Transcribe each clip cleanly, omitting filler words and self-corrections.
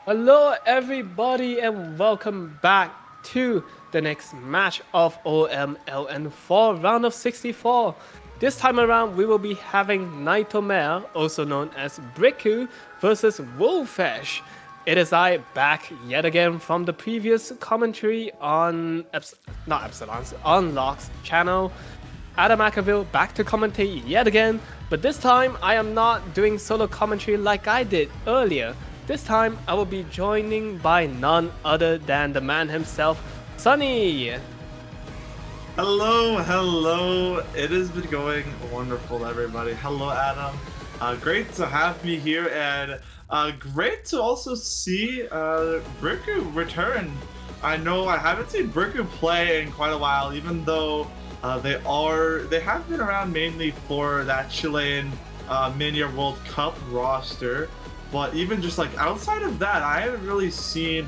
Hello, everybody, and welcome back to the next match of mLN4 round of 64. This time around, we will be having Naito Mare, also known as Briku, versus Wolfesch. It is I back yet again from the previous commentary on not Epsilon's on Locke's channel. Adam Ackerville back to commentate yet again, but this time I am not doing solo commentary like I did earlier. This time I will be joining by none other than the man himself, Sunny. Hello. It has been going wonderful, everybody. Hello, Adam. Great to have me here, and great to also see Briku return. I know I haven't seen Briku play in quite a while, even though they have been around mainly for that Chilean Mini World Cup roster. But even just like outside of that, I haven't really seen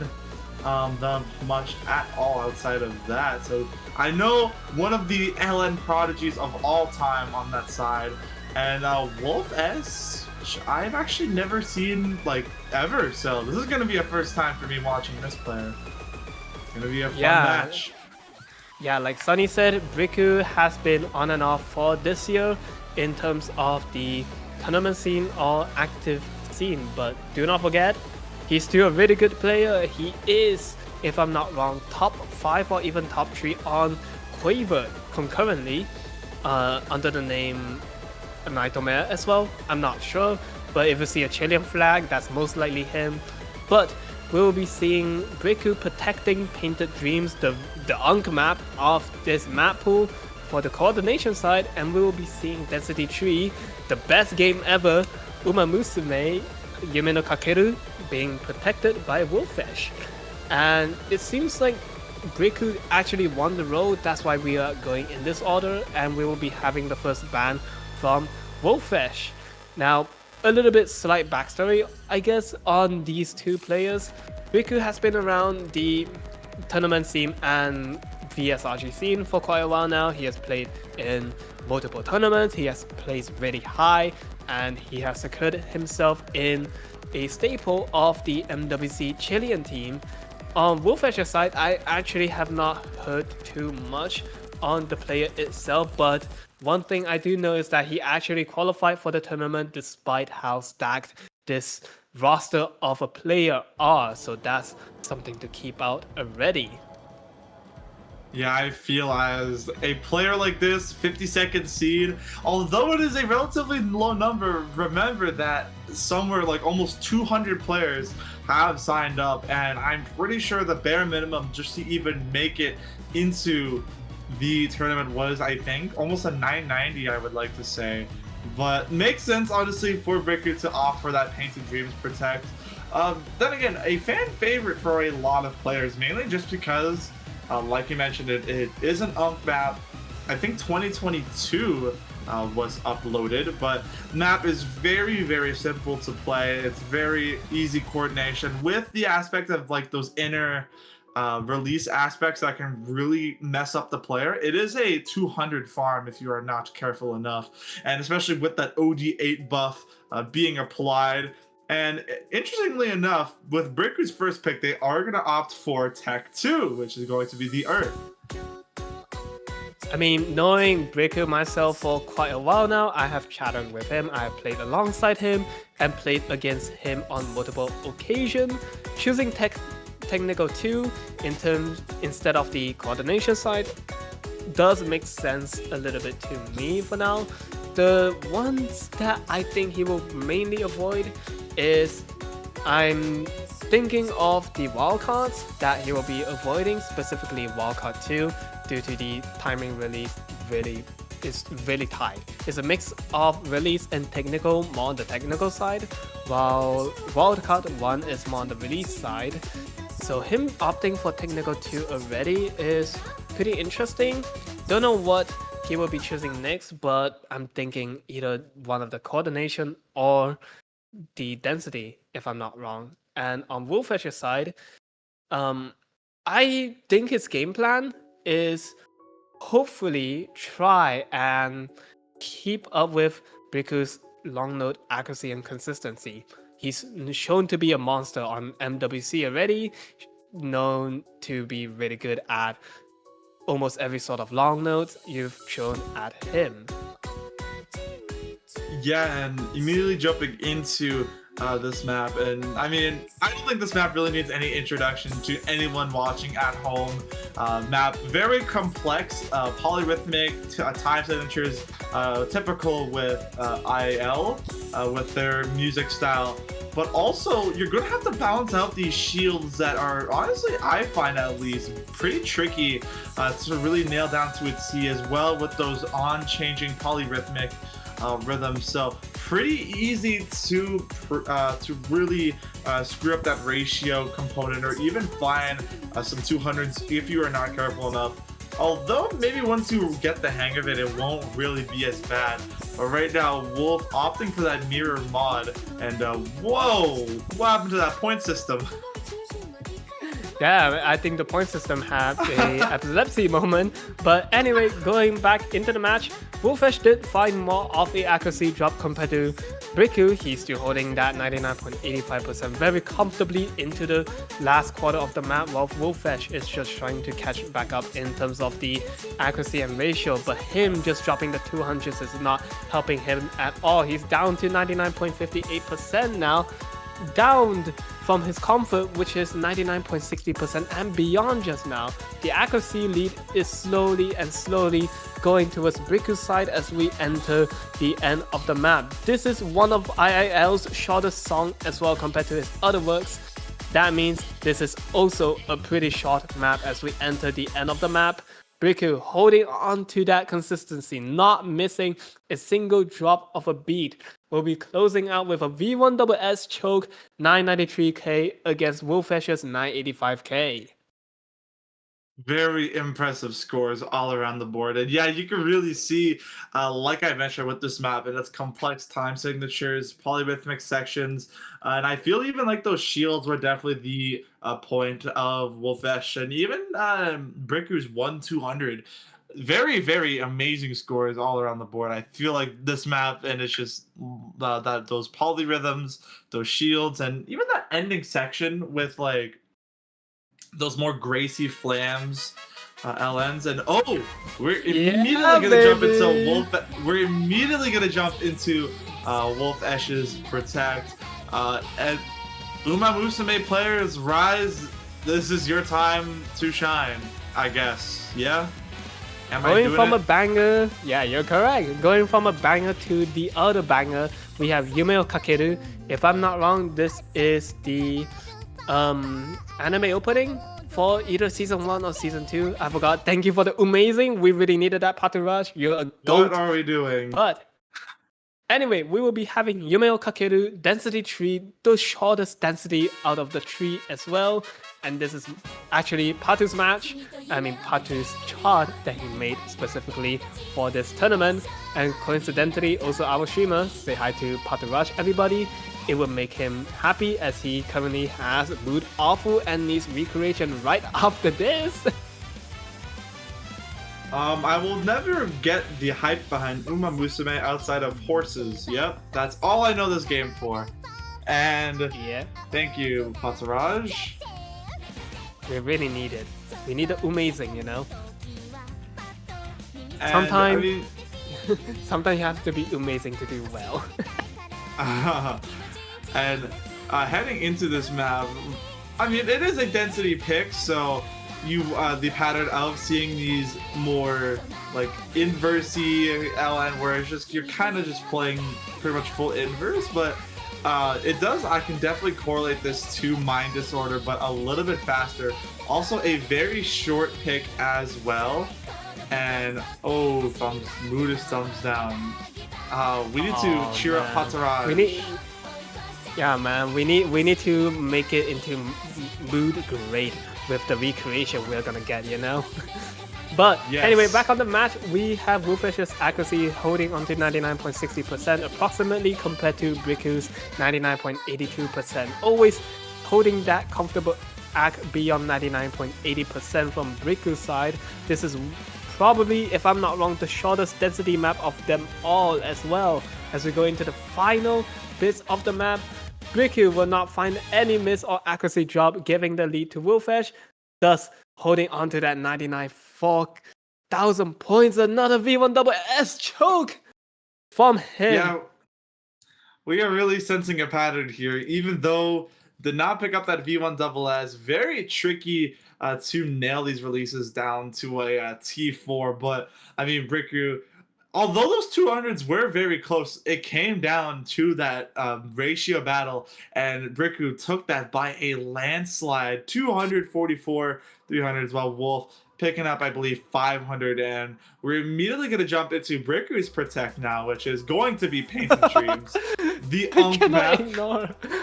them much at all outside of that. So I know one of the LN prodigies of all time on that side, and Wolfesch, I've actually never seen like ever. So this is gonna be a first time for me watching this player. It's gonna be a fun match. Yeah, like Sunny said, Briku has been on and off for this year in terms of the tournament scene or active scene, but do not forget, he's still a really good player. He is, if I'm not wrong, top 5 or even top 3 on Quaver concurrently under the name Naito Mare as well. I'm not sure, but if you see a Chilean flag, that's most likely him. But we will be seeing Briku protecting Painted Dreams, the Unk map of this map pool for the coordination side, and we will be seeing Density 3, the best game ever, Uma Musume, Yume no Kakeru, being protected by Wolfesch. And it seems like Briku actually won the role, that's why we are going in this order, and we will be having the first ban from Wolfesch. Now, a little bit slight backstory, I guess, on these two players. Briku has been around the tournament scene and VSRG scene for quite a while now. He has played in multiple tournaments, he has placed really high, and he has secured himself in a staple of the MWC Chilean team. On Wolfesch's side, I actually have not heard too much on the player itself, but one thing I do know is that he actually qualified for the tournament despite how stacked this roster of a player are, so that's something to keep out already. Yeah, I feel as a player like this, 52nd seed, although it is a relatively low number, remember that somewhere like almost 200 players have signed up, and I'm pretty sure the bare minimum just to even make it into the tournament was, I think, almost a 990, I would like to say. But makes sense, honestly, for Briku to offer that Painted Dreams Protect. Then again, a fan favorite for a lot of players, mainly just because like you mentioned, it is an UNC map. I think 2022 was uploaded, but map is very simple to play. It's very easy coordination with the aspect of like those inner release aspects that can really mess up the player. It is a 200 farm if you are not careful enough, and especially with that OD8 buff being applied. And interestingly enough, with Briku's first pick, they are going to opt for Tech 2, which is going to be the Earth. I mean, knowing Briku myself for quite a while now, I have chatted with him, I have played alongside him, and played against him on multiple occasions. Choosing Technical 2 instead of the coordination side does make sense a little bit to me for now. The ones that I think he will mainly avoid is, I'm thinking of the wildcards that he will be avoiding, specifically wildcard 2, due to the timing release is really tight. It's a mix of release and technical, more on the technical side, while wildcard 1 is more on the release side. So him opting for technical 2 already is pretty interesting. Don't know what he will be choosing next, but I'm thinking either one of the coordination or the density, if I'm not wrong. And on Wolfesch's side, I think his game plan is hopefully try and keep up with Briku's long note accuracy and consistency. He's shown to be a monster on MWC already, known to be really good at almost every sort of long note you've shown at him. Yeah, and immediately jumping into this map, and I mean, I don't think this map really needs any introduction to anyone watching at home. Map very complex, polyrhythmic time signatures, typical with IL with their music style. But also, you're going to have to balance out these shields that are, honestly, I find at least, pretty tricky to really nail down to its C, as well with those on-changing polyrhythmic rhythms. So pretty easy to really screw up that ratio component, or even find some 200s if you are not careful enough. Although maybe once you get the hang of it, it won't really be as bad. But right now, Wolf opting for that mirror mod, and whoa, what happened to that point system? Yeah, I think the point system had a epilepsy moment. But anyway, going back into the match, Wolfesch did find more of a accuracy drop compared to Briku. He's still holding that 99.85% very comfortably into the last quarter of the map, while Wolfesch is just trying to catch back up in terms of the accuracy and ratio. But him just dropping the 200s is not helping him at all. He's down to 99.58% now, down from his comfort, which is 99.60% and beyond just now. The accuracy lead is slowly going towards Briku's side as we enter the end of the map. This is one of IIL's shortest song as well compared to his other works. That means this is also a pretty short map as we enter the end of the map. Briku holding on to that consistency, not missing a single drop of a beat. We'll be closing out with a V1SS choke 993k against Wolfesch's 985k. Very impressive scores all around the board. And yeah, you can really see, like I mentioned with this map, and its complex time signatures, polyrhythmic sections, and I feel even like those shields were definitely the point of Wolfesch, and even Briku's 1-200. Very, very amazing scores all around the board. I feel like this map, and it's just that those polyrhythms, those shields, and even that ending section with like those more Gracie Flams LNs, and we're immediately gonna jump into Wolf. We're immediately gonna jump into Wolfesch's Protect, and Uma Musume players, rise! This is your time to shine, I guess. Yeah. Going from a banger, yeah, you're correct. Going from a banger to the other banger, we have Yumeo Kakeru. If I'm not wrong, this is the anime opening for either season 1 or season 2. I forgot. Thank you for the amazing. We really needed that, Paturaj. You're a goat. What are we doing? But anyway, we will be having Yumeo Kakeru, density tree, the shortest density out of the tree as well. And this is actually Patu's match. I mean, Patu's chart that he made specifically for this tournament. And coincidentally, also our streamer, say hi to Paturaj, everybody. It will make him happy as he currently has Mood Awful and needs recreation right after this. I will never get the hype behind Uma Musume outside of horses. Yep, that's all I know this game for. And yeah, thank you, Paturaj. We really need it. We need the amazing, you know. And, sometimes, sometimes you have to be amazing to do well. And heading into this map, I mean, it is a density pick, so you the pattern of seeing these more like inversey LN, where it's just you're kind of just playing pretty much full inverse, but I can definitely correlate this to Mind Disorder, but a little bit faster. Also a very short pick as well. And mood is thumbs down. We need to cheer up Paturaj. Yeah, man, we need to make it into mood great with the recreation we're gonna get, you know. But yes. Anyway, back on the match, we have Wolfesch's accuracy holding onto 99.60% approximately compared to Briku's 99.82%. Always holding that comfortable ac beyond 99.80% from Briku's side. This is probably, if I'm not wrong, the shortest density map of them all as well. As we go into the final bits of the map, Briku will not find any miss or accuracy drop, giving the lead to Wolfesch, thus holding on to that 99,000 points. Another V1SS choke from him. Yeah, we are really sensing a pattern here, even though did not pick up that V1SS. Very tricky to nail these releases down to a T4, but I mean, Briku, although those 200s were very close, it came down to that ratio battle, and Briku took that by a landslide, 244 300s, while Wolf picking up, I believe, 500. And we're immediately going to jump into Briku's Protect now, which is going to be Paint and Dreams. The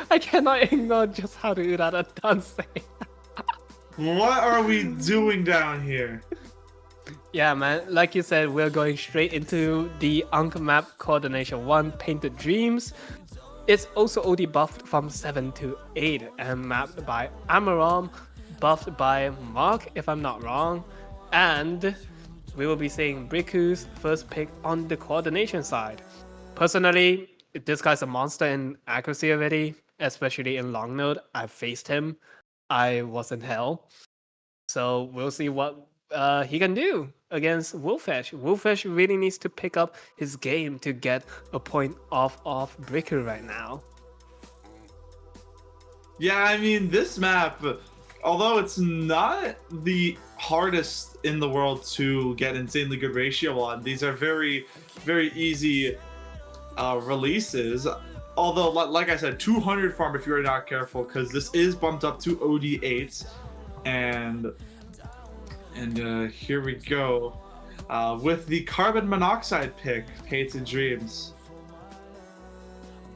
I cannot ignore just how to do that at dancing. What are we doing down here? Yeah, man. Like you said, we're going straight into the Unk map coordination 1, Painted Dreams. It's also OD buffed from 7 to 8 and mapped by Amaram, buffed by Mark, if I'm not wrong. And we will be seeing Briku's first pick on the coordination side. Personally, this guy's a monster in accuracy already, especially in long node. I've faced him. I was in hell. So we'll see what he can do against Wolfesch. Wolfesch really needs to pick up his game to get a point off of Briku right now. Yeah, I mean, this map, although it's not the hardest in the world to get insanely good ratio on, these are very, very easy releases. Although, like I said, 200 farm if you're not careful, because this is bumped up to OD8. And here we go with the carbon monoxide pick, Painted Dreams.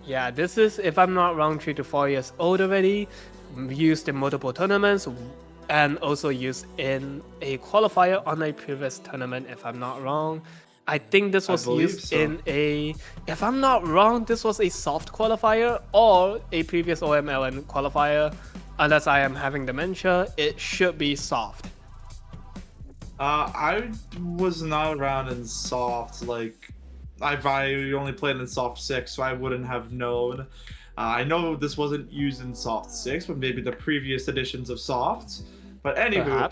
Yeah, this is, if I'm not wrong, 3 to 4 years old already, used in multiple tournaments, and also used in a qualifier on a previous tournament, if I'm not wrong. I think this was used in a, if I'm not wrong, this was a soft qualifier or a previous OMLN qualifier. Unless I am having dementia, it should be soft. I was not around in soft, like, I only played in soft 6, so I wouldn't have known. I know this wasn't used in soft 6, but maybe the previous editions of soft. But anywho,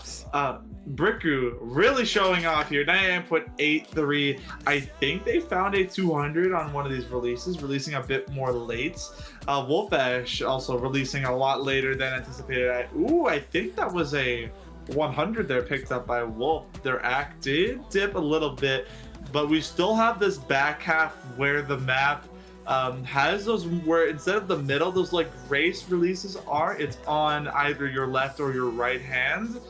Briku really showing off here, 99.83. I think they found a 200 on one of these releases, releasing a bit more late. Wolfesch also releasing a lot later than anticipated. I think that was a 100 there picked up by Wolf. Their act did dip a little bit, but we still have this back half where the map has those, where instead of the middle, those like race releases are, it's on either your left or your right hand,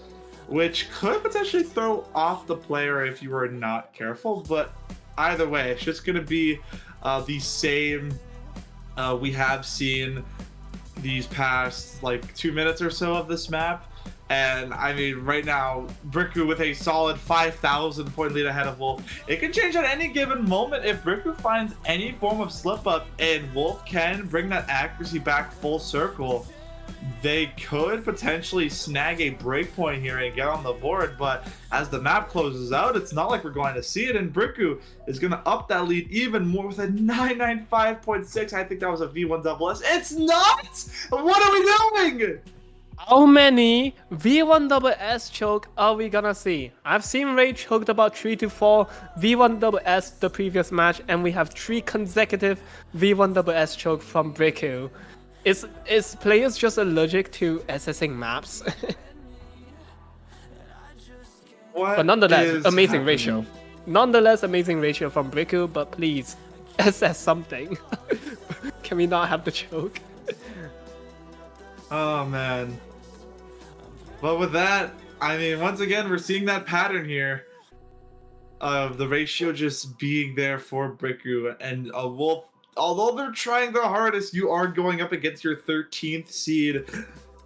which could potentially throw off the player if you are not careful. But either way, it's just going to be the same we have seen these past like 2 minutes or so of this map. And I mean, right now, Briku with a solid 5,000 point lead ahead of Wolf. It can change at any given moment if Briku finds any form of slip up and Wolf can bring that accuracy back full circle. They could potentially snag a breakpoint here and get on the board, but as the map closes out, it's not like we're going to see it, and Briku is going to up that lead even more with a 995.6. I think that was a V1SS. It's not! What are we doing? How many V1SS choke are we gonna see? I've seen Ray choked about 3 to 4 V1SS the previous match, and we have 3 consecutive V1SS choke from Briku. Is players just allergic to assessing maps? But nonetheless, amazing ratio. Nonetheless, amazing ratio from Briku, but please, assess something. Can we not have the choke? Oh, man. But with that, I mean, once again, we're seeing that pattern here of the ratio just being there for Briku. And Wolf, although they're trying their hardest, you are going up against your 13th seed.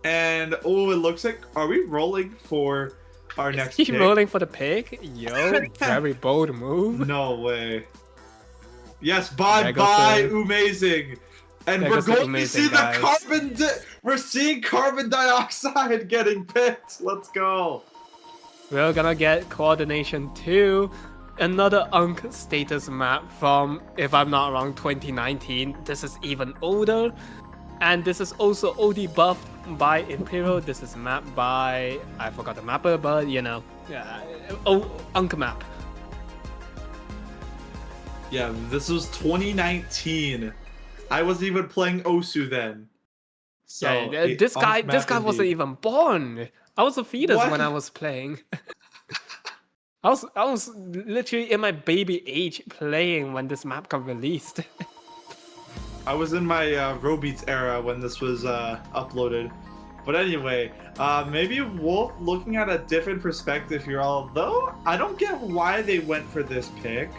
And, oh, it looks like, are we rolling for our next pick? Rolling for the pick? Yo, very bold move. No way. Yes, bye, amazing. And we're going to see the we're seeing carbon dioxide getting picked. Let's go. We're gonna get coordination 2, another Unk status map from, if I'm not wrong, 2019. This is even older. And this is also OD buffed by Imperial. This is mapped by, I forgot the mapper, but you know, Unk map. Yeah, this was 2019. I wasn't even playing Osu then. So Yeah, this guy wasn't even born. I was a fetus when I was playing. I was literally in my baby age playing when this map got released. I was in my Robeats era when this was uploaded. But anyway, maybe Wolf looking at a different perspective here, although I don't get why they went for this pick.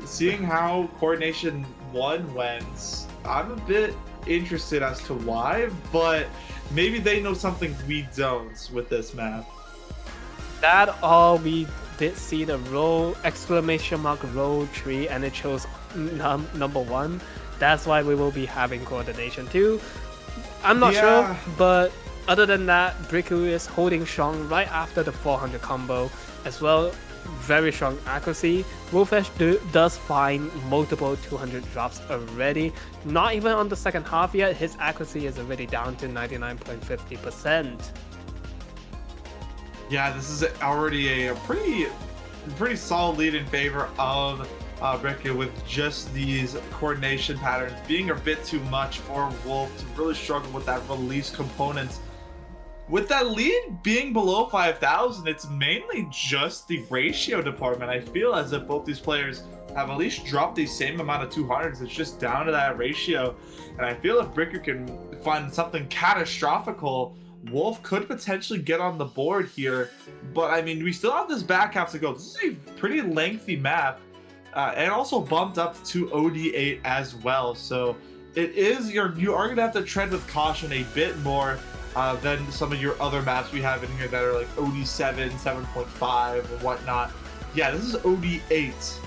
Seeing how Coordination 1 went, I'm a bit interested as to why, but maybe they know something we don't with this map. That all we did see the roll roll tree, and it chose number 1. That's why we will be having Coordination 2. I'm not sure, but other than that, Briku is holding strong right after the 400 combo as well. Very strong accuracy. Wolfesch does find multiple 200 drops already. Not even on the second half yet, his accuracy is already down to 99.50%. Yeah, this is already a pretty solid lead in favor of Briku, with just these coordination patterns being a bit too much for Wolf to really struggle with that release component. With that lead being below 5,000, it's mainly just the ratio department. I feel as if both these players have at least dropped the same amount of 200s. It's just down to that ratio. And I feel if Briku can find something catastrophical, Wolf could potentially get on the board here. But I mean, we still have this back half to go. This is a pretty lengthy map. And also bumped up to OD8 as well. So it is, you are going to have to tread with caution a bit more than some of your other maps we have in here that are like OD7, 7.5 or whatnot. Yeah, this is OD8.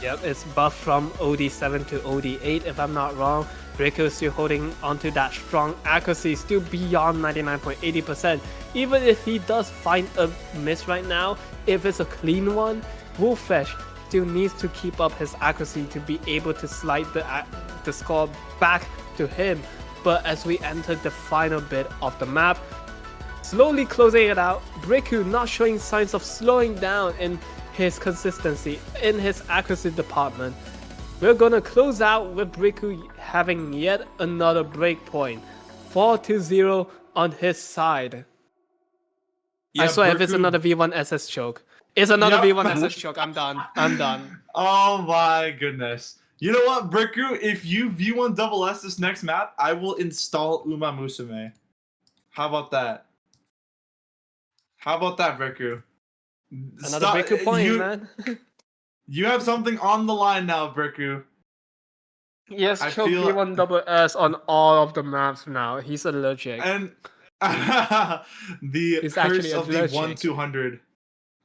Yep, it's buffed from OD7 to OD8 if I'm not wrong. Briku is still holding onto that strong accuracy, still beyond 99.80%. Even if he does find a miss right now, if it's a clean one, Wolfesch still needs to keep up his accuracy to be able to slide the score back to him. But as we enter the final bit of the map, slowly closing it out, Briku not showing signs of slowing down in his consistency, in his accuracy department. We're gonna close out with Briku having yet another breakpoint. 4-0 on his side. Yeah, I swear, if it's another V1 SS choke. It's another V1 SS choke. I'm done. I'm done. Oh my goodness. You know what, Briku? If you V1 double S this next map, I will install Uma Musume. How about that? How about that, Briku? Another Briku point, man. You have something on the line now, Briku. Yes, choke V1 double S on all of the maps now. He's allergic. And the curse of the 1-200.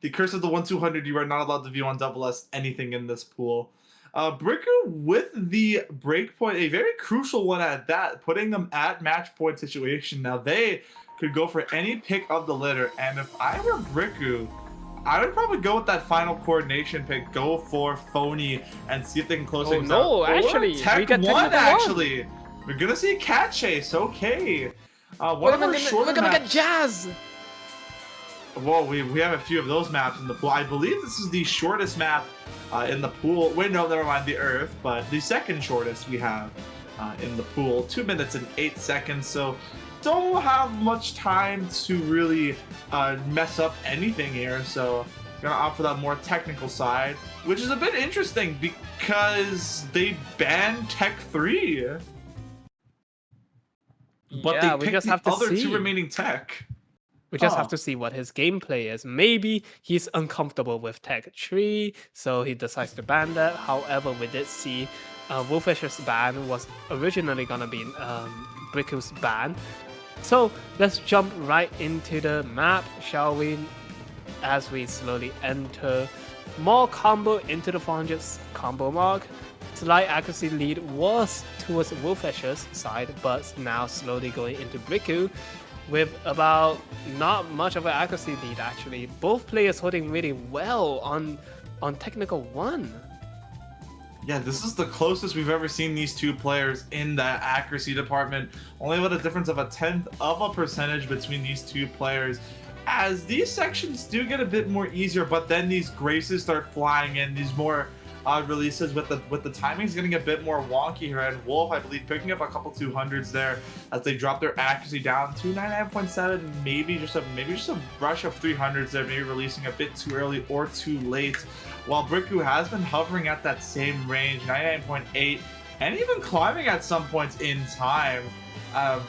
The curse of the 1-200, you are not allowed to V1 double S anything in this pool. Briku with the breakpoint, a very crucial one at that, putting them at match point situation. Now they could go for any pick of the litter, and if I were Briku, I would probably go with that final coordination pick, go for Phony, and see if they can close things out. No, actually, we get Tech 1, actually. We're gonna see a cat chase, okay. We're gonna get Jazz! Whoa, we have a few of those maps in the pool. I believe this is the shortest map in the pool. Wait, no, never mind, the Earth, but the second shortest we have in the pool. 2 minutes and 8 seconds, so don't have much time to really mess up anything here. So I'm gonna opt for that more technical side, which is a bit interesting because they banned Tech 3. But yeah, they picked the other 2 remaining tech. We just have to see what his gameplay is. Maybe he's uncomfortable with Tech 3, so he decides to ban that. However, we did see Wolfesch's ban was originally gonna be Briku's ban. So let's jump right into the map, shall we? As we slowly enter more combo into the 400 combo mark. Slight accuracy lead was towards Wolfesch's side, but now slowly going into Briku with about not much of an accuracy lead actually. Both players holding really well on technical 1. Yeah, this is the closest we've ever seen these two players in the accuracy department. Only about a difference of 1/10 of a percentage between these two players. As these sections do get a bit more easier, but then these graces start flying in, these more releases with the timing's getting a bit more wonky here. And Wolf, I believe, picking up a couple 200s there as they drop their accuracy down to 99.7, maybe just a rush of 300s there, maybe releasing a bit too early or too late. While Briku has been hovering at that same range, 99.8, and even climbing at some points in time.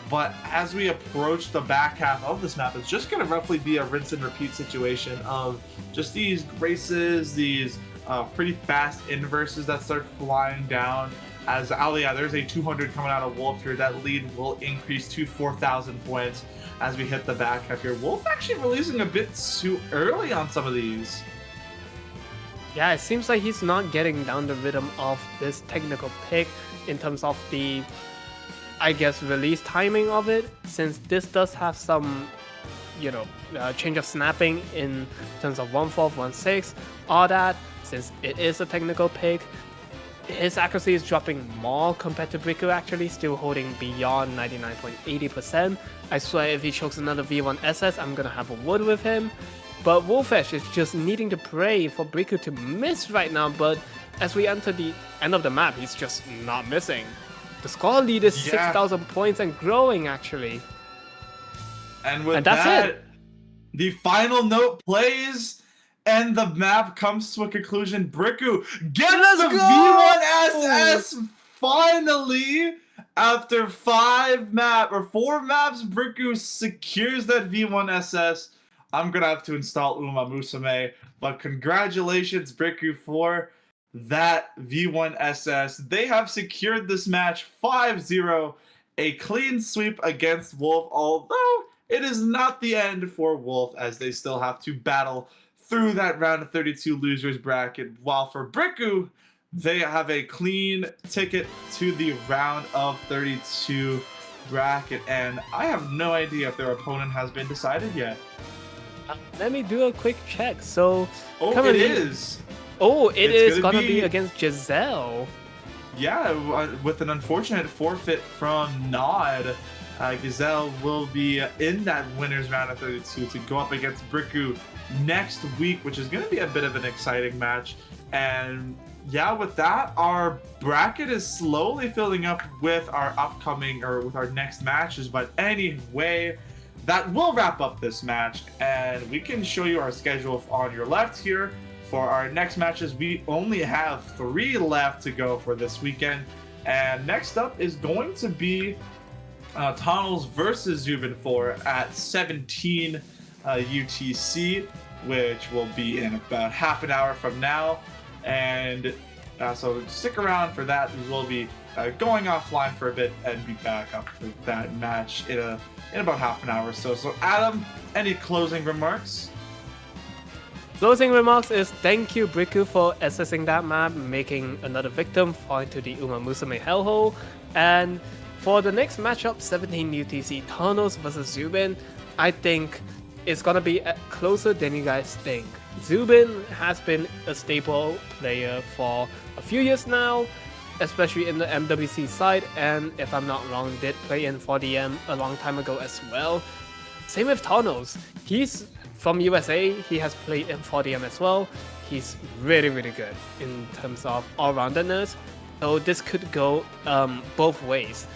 But as we approach the back half of this map, it's just going to roughly be a rinse and repeat situation of just these graces, these pretty fast inverses that start flying down. As there's a 200 coming out of Wolf here. That lead will increase to 4,000 points as we hit the back half here. Wolf actually releasing a bit too early on some of these. Yeah, it seems like he's not getting down the rhythm of this technical pick in terms of the, I guess, release timing of it, since this does have some, change of snapping in terms of 1/4, 1/6, all that. Since it is a technical pick, his accuracy is dropping more compared to Briku, actually, still holding beyond 99.80%. I swear if he chokes another V1 SS, I'm gonna have a word with him. But Wolfesch is just needing to pray for Briku to miss right now, but as we enter the end of the map, he's just not missing. The score lead is 6,000 points and growing, actually. And with that's it. The final note plays, and the map comes to a conclusion. Briku gets the V1SS finally! After 4 maps, Briku secures that V1SS. I'm gonna have to install Uma Musume, but congratulations, Briku, for that V1SS. They have secured this match 5-0, a clean sweep against Wolf, although it is not the end for Wolf, as they still have to battle through that round of 32 losers bracket, while for Briku, they have a clean ticket to the round of 32 bracket, and I have no idea if their opponent has been decided yet. Let me do a quick check. So, it is. It is gonna be against Giselle. Yeah, with an unfortunate forfeit from Nod, Giselle will be in that winner's round of 32 to go up against Briku next week, which is going to be a bit of an exciting match. And yeah, with that, our bracket is slowly filling up with our with our next matches. But anyway, that will wrap up this match, and we can show you our schedule on your left here. For our next matches, we only have 3 left to go for this weekend. And next up is going to be Tunnels versus mLN4 at 17 UTC, which will be in about half an hour from now. And so stick around for that. We will be going offline for a bit and be back up for that match in about half an hour or so. So Adam, any closing remarks? Closing remarks is thank you, Briku, for assessing that map, making another victim fall into the Uma Musume hellhole. And for the next matchup, 17 UTC Tunnels versus Zubin, I think it's gonna be closer than you guys think. Zubin has been a staple player for a few years now, especially in the MWC side, and if I'm not wrong, did play in 4DM a long time ago as well. Same with Tunnels. He's from USA, he has played in 4DM as well. He's really, really good in terms of all-roundedness. So this could go both ways.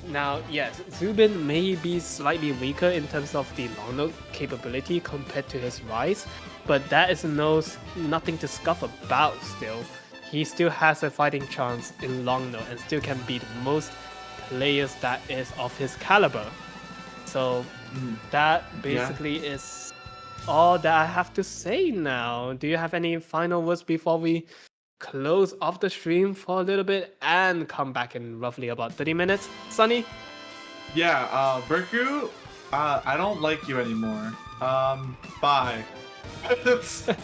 Now, yes, Zubin may be slightly weaker in terms of the long note capability compared to his Rise, but that is nothing to scuff about still. He still has a fighting chance in long note and still can beat most players that is of his caliber. So that basically is all that I have to say now. Do you have any final words before we close off the stream for a little bit and come back in roughly about 30 minutes? Sunny? Yeah, Briku, I don't like you anymore. Bye. But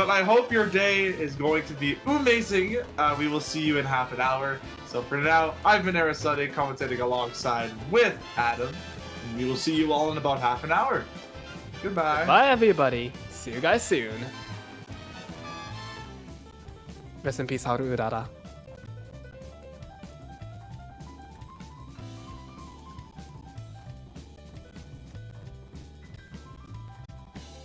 I hope your day is going to be amazing. We will see you in half an hour. So for now, I've been Arasade commentating alongside with Adam. And we will see you all in about half an hour. Goodbye. Bye, everybody. See you guys soon. Rest in peace, Haru Urara.